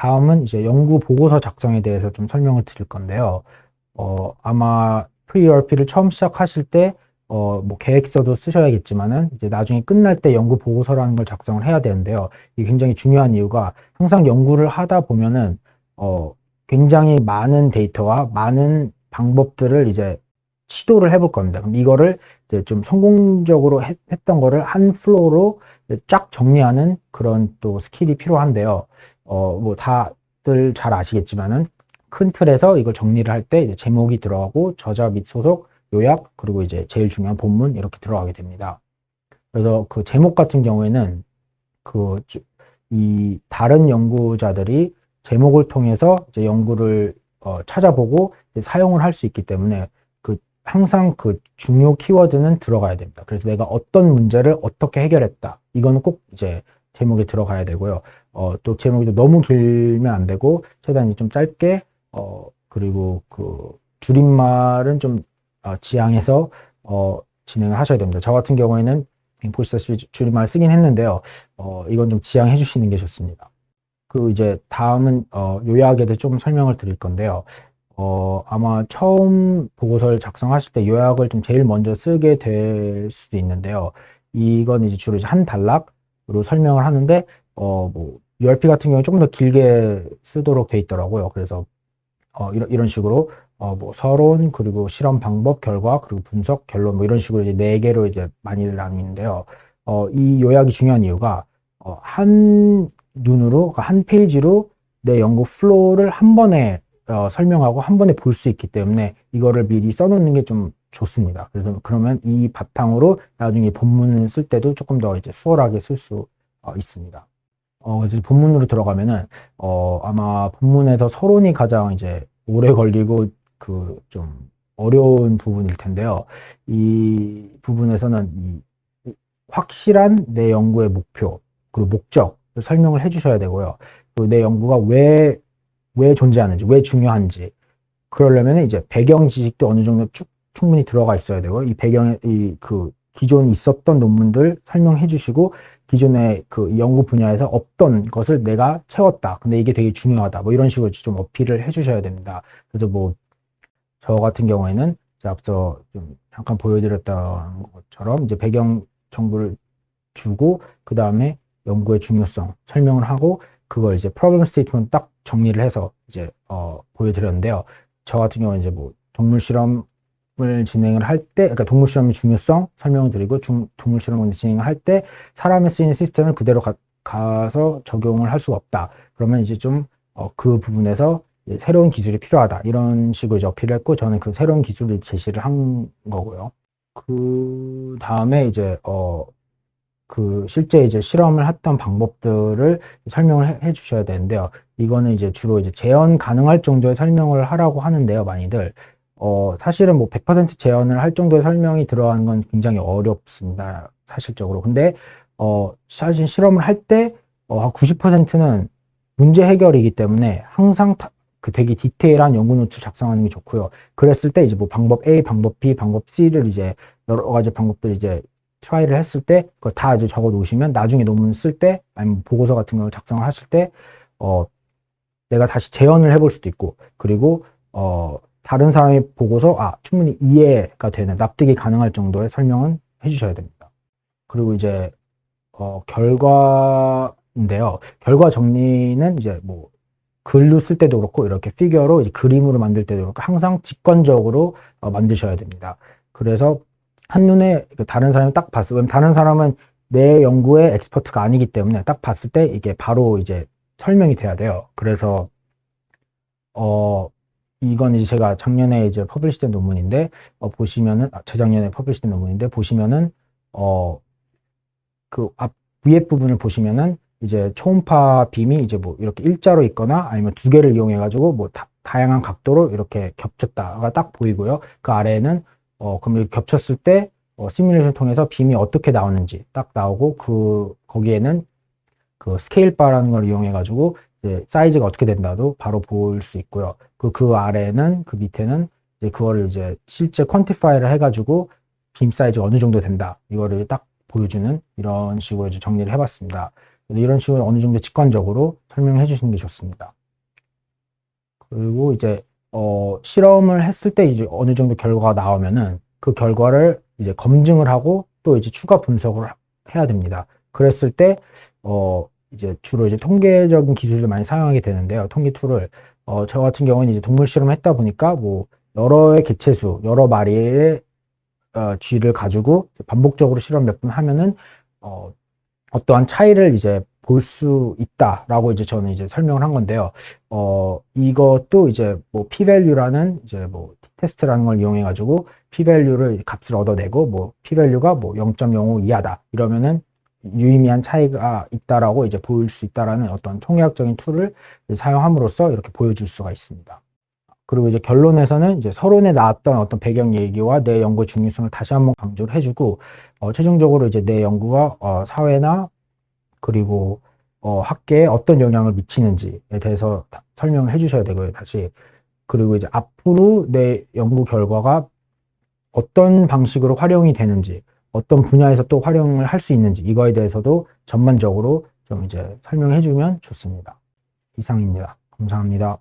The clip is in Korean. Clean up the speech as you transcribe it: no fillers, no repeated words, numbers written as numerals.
다음은 이제 연구 보고서 작성에 대해서 좀 설명을 드릴 건데요. 아마 pre-ERP를 처음 시작하실 때, 뭐 계획서도 쓰셔야겠지만은, 이제 나중에 끝날 때 연구 보고서라는 걸 작성을 해야 되는데요. 이게 굉장히 중요한 이유가 항상 연구를 하다 보면은, 굉장히 많은 데이터와 많은 방법들을 이제 시도를 해볼 겁니다. 그럼 이거를 이제 좀 성공적으로 했던 거를 한 플로우로 쫙 정리하는 그런 또 스킬이 필요한데요. 뭐 다들 잘 아시겠지만은 큰 틀에서 이걸 정리를 할 때 이제 제목이 들어가고 저자 및 소속, 요약, 그리고 이제 제일 중요한 본문 이렇게 들어가게 됩니다. 그래서 그 제목 같은 경우에는 그 이 다른 연구자들이 제목을 통해서 이제 연구를 찾아보고 이제 사용을 할 수 있기 때문에 그 항상 그 중요 키워드는 들어가야 됩니다. 그래서 내가 어떤 문제를 어떻게 해결했다. 이거는 꼭 이제 제목에 들어가야 되고요. 또 제목이 너무 길면 안 되고 최대한 좀 짧게 그리고 그 줄임말은 좀 지양해서 진행을 하셔야 됩니다. 저 같은 경우에는 보시다시피 줄임말 쓰긴 했는데요. 이건 좀 지양해 주시는 게 좋습니다. 그리고 이제 다음은 요약에 대해 좀 설명을 드릴 건데요. 아마 처음 보고서를 작성하실 때 요약을 좀 제일 먼저 쓰게 될 수도 있는데요. 이건 이제 주로 이제 한 단락으로 설명을 하는데, 뭐, URP 같은 경우에 조금 더 길게 쓰도록 돼 있더라고요. 그래서, 이런 식으로, 뭐, 서론, 그리고 실험 방법, 결과, 그리고 분석, 결론, 뭐, 이런 식으로 이제 네 개로 이제 많이들 나뉘는데요. 이 요약이 중요한 이유가, 한 눈으로, 그러니까 한 페이지로 내 연구 플로우를 한 번에 설명하고 한 번에 볼 수 있기 때문에 이거를 미리 써놓는 게 좀 좋습니다. 그래서 그러면 이 바탕으로 나중에 본문을 쓸 때도 조금 더 이제 수월하게 쓸 수 있습니다. 이제 본문으로 들어가면은 아마 본문에서 서론이 가장 이제 오래 걸리고 그 좀 어려운 부분일 텐데요. 이 부분에서는 이 확실한 내 연구의 목표 그리고 목적을 설명을 해주셔야 되고요. 그리고 내 연구가 왜 존재하는지, 왜 중요한지. 그러려면 이제 배경 지식도 어느 정도 충분히 들어가 있어야 되고, 이 배경에, 그 기존 있었던 논문들 설명해 주시고, 기존의 그 연구 분야에서 없던 것을 내가 채웠다. 근데 이게 되게 중요하다. 뭐 이런 식으로 좀 어필을 해 주셔야 됩니다. 그래서 뭐, 저 같은 경우에는 앞서 좀 잠깐 보여드렸던 것처럼 이제 배경 정보를 주고, 그 다음에 연구의 중요성 설명을 하고, 그걸 이제 프로블럼 스테이트먼트 딱 정리를 해서 이제 보여드렸는데요. 저 같은 경우는 이제 뭐 동물 실험을 진행을 할 때, 그러니까 동물 실험의 중요성 설명을 드리고, 동물 실험을 진행을 할 때 사람에 쓰이는 시스템을 그대로 가서 적용을 할 수가 없다. 그러면 이제 좀 그 부분에서 새로운 기술이 필요하다. 이런 식으로 이제 어필을 했고, 저는 그 새로운 기술을 제시를 한 거고요. 그 다음에 이제 그 실제 이제 실험을 했던 방법들을 설명을 해 주셔야 되는데요. 이거는 이제 주로 이제 재현 가능할 정도의 설명을 하라고 하는데요, 많이들. 사실은 뭐 100% 재현을 할 정도의 설명이 들어가는 건 굉장히 어렵습니다, 사실적으로. 근데, 사실 실험을 할 때, 한 90%는 문제 해결이기 때문에 항상 그 되게 디테일한 연구 노트 작성하는 게 좋고요. 그랬을 때 이제 뭐 방법 A, 방법 B, 방법 C를 이제 여러 가지 방법들 이제 트라이를 했을 때 그걸 다 이제 적어 놓으시면 나중에 논문 쓸 때 아니면 보고서 같은 걸 작성을 하실 때 내가 다시 재현을 해볼 수도 있고 그리고 다른 사람이 보고서 충분히 이해가 되는 납득이 가능할 정도의 설명은 해주셔야 됩니다. 그리고 이제 결과인데요. 결과 정리는 이제 뭐 글로 쓸 때도 그렇고 이렇게 피규어로 이제 그림으로 만들 때도 그렇고 항상 직관적으로 만드셔야 됩니다. 그래서 한눈에 다른 사람이 딱 봤을 때, 왜냐면 다른 사람은 내 연구의 엑스퍼트가 아니기 때문에 딱 봤을 때 이게 바로 이제 설명이 돼야 돼요. 그래서, 이건 이제 제가 작년에 이제 퍼블리시된 논문인데, 보시면은, 재작년에 퍼블리시된 논문인데, 보시면은, 그 위에 부분을 보시면은, 이제 초음파 빔이 이제 뭐 이렇게 일자로 있거나 아니면 두 개를 이용해가지고 뭐 다양한 각도로 이렇게 겹쳤다가 딱 보이고요. 그 아래에는 그럼 이렇게 겹쳤을 때 시뮬레이션 통해서 빔이 어떻게 나오는지 딱 나오고 거기에는 그 스케일 바라는 걸 이용해 가지고 이제 사이즈가 어떻게 된다도 바로 볼 수 있고요. 그 아래는 그 밑에는 이제 그거를 이제 실제 퀀티파이를 해 가지고 빔 사이즈가 어느 정도 된다. 이거를 딱 보여주는 이런 식으로 이제 정리를 해봤습니다. 이런 식으로 어느 정도 직관적으로 설명해 주시는 게 좋습니다. 그리고 이제 실험을 했을 때 이제 어느 정도 결과가 나오면은 그 결과를 이제 검증을 하고 또 이제 추가 분석을 해야 됩니다. 그랬을 때 이제 주로 이제 통계적인 기술을 많이 사용하게 되는데요. 통계 툴을 저 같은 경우는 이제 동물 실험을 했다 보니까 뭐 여러의 개체수, 여러 마리의 쥐를 가지고 반복적으로 실험 몇 번 하면은 어떠한 차이를 이제 볼 수 있다라고 이제 저는 이제 설명을 한 건데요. 이것도 이제 뭐 p-value라는 이제 뭐 테스트라는 걸 이용해 가지고 p-value를 값을 얻어내고 뭐 p-value가 뭐 0.05 이하다 이러면은 유의미한 차이가 있다라고 이제 보일 수 있다라는 어떤 통계학적인 툴을 사용함으로써 이렇게 보여줄 수가 있습니다. 그리고 이제 결론에서는 이제 서론에 나왔던 어떤 배경 얘기와 내 연구의 중요성을 다시 한번 강조를 해주고 최종적으로 이제 내 연구가 사회나 그리고 학계에 어떤 영향을 미치는지에 대해서 설명을 해주셔야 되고요. 다시 그리고 이제 앞으로 내 연구 결과가 어떤 방식으로 활용이 되는지 어떤 분야에서 또 활용을 할 수 있는지 이거에 대해서도 전반적으로 좀 이제 설명해 주면 좋습니다. 이상입니다. 감사합니다.